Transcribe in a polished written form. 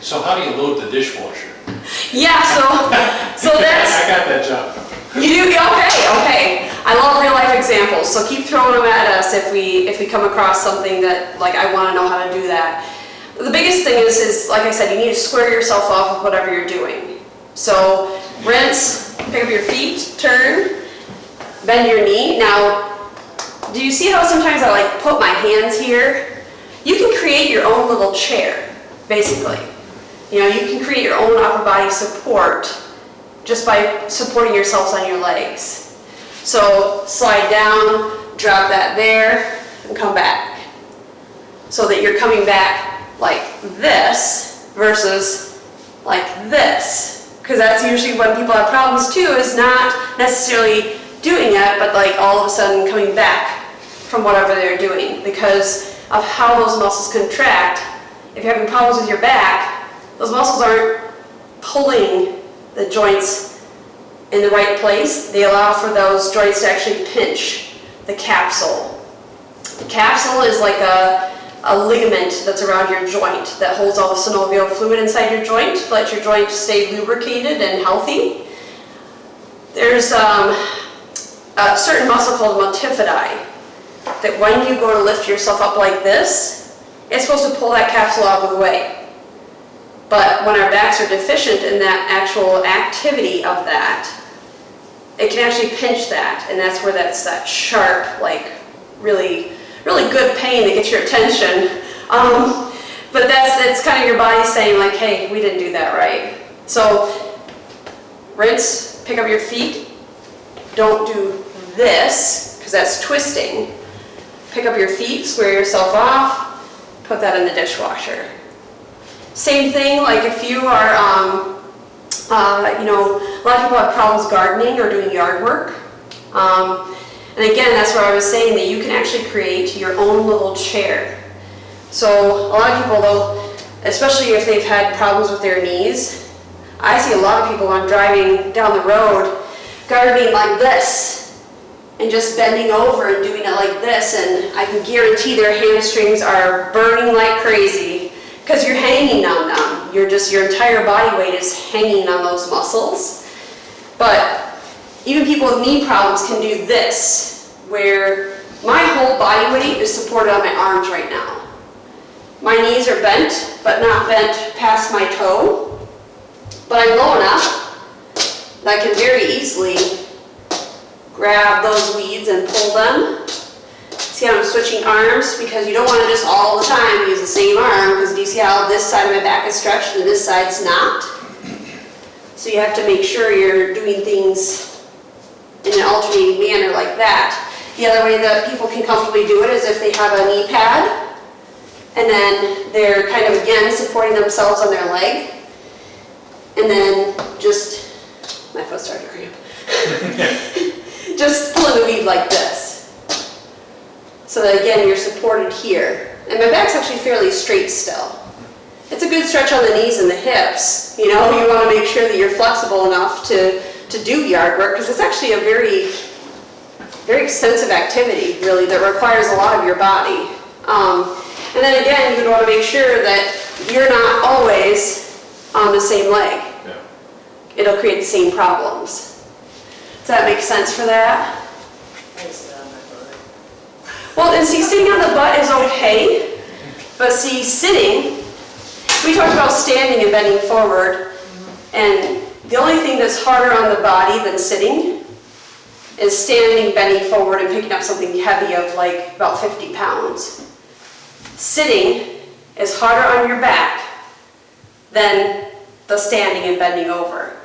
So how do you load the dishwasher? Yeah, so that's... I got that job. You do? Okay. I love real life examples, so keep throwing them at us if we come across something that, like, I want to know how to do that. The biggest thing is, like I said, you need to square yourself off with whatever you're doing. So rinse, pick up your feet, turn, bend your knee. Now, do you see how sometimes I like put my hands here? You can create your own little chair, basically. You know, you can create your own upper body support just by supporting yourselves on your legs. So slide down, drop that there, and come back. So that you're coming back like this versus like this. Because that's usually when people have problems too, is not necessarily doing it, but like all of a sudden coming back from whatever they're doing because of how those muscles contract. If you're having problems with your back, those muscles aren't pulling the joints in the right place. They allow for those joints to actually pinch the capsule. The capsule is like a ligament that's around your joint that holds all the synovial fluid inside your joint to let your joint stay lubricated and healthy. There's a certain muscle called multifidi that when you go to lift yourself up like this, it's supposed to pull that capsule out of the way. But when our backs are deficient in that actual activity of that, it can actually pinch that, and that's where that's that sharp, like really good pain that gets your attention. But that's kind of your body saying like, hey, we didn't do that right. So rinse, pick up your feet. Don't do this, because that's twisting. Pick up your feet, square yourself off, put that in the dishwasher. Same thing, like if you are, you know, a lot of people have problems gardening or doing yard work. And again, that's where I was saying that you can actually create your own little chair. So a lot of people, though, especially if they've had problems with their knees, I see a lot of people when I'm driving down the road gardening like this and just bending over and doing it like this, and I can guarantee their hamstrings are burning like crazy because you're hanging on them. Your entire body weight is hanging on those muscles. But even people with knee problems can do this, where my whole body weight is supported on my arms right now. My knees are bent, but not bent past my toe. But I'm low enough that I can very easily grab those weeds and pull them. See how I'm switching arms? Because you don't want to just all the time use the same arm, because do you see how this side of my back is stretched and this side's not? So you have to make sure you're doing things in an alternating manner like that. The other way that people can comfortably do it is if they have a knee pad, and then they're kind of again supporting themselves on their leg, and then just, my foot started to cramp, just pulling the weed like this. So that again, you're supported here. And my back's actually fairly straight still. It's a good stretch on the knees and the hips. You know, you want to make sure that you're flexible enough to do yard work, because it's actually a very, very extensive activity, really, that requires a lot of your body. And then again, you would want to make sure that you're not always on the same leg. Yeah. It'll create the same problems. Does that make sense for that? Well, and see, sitting on the butt is okay, but see, sitting, we talked about standing and bending forward, and the only thing that's harder on the body than sitting is standing, bending forward, and picking up something heavy of like about 50 pounds. Sitting is harder on your back than the standing and bending over.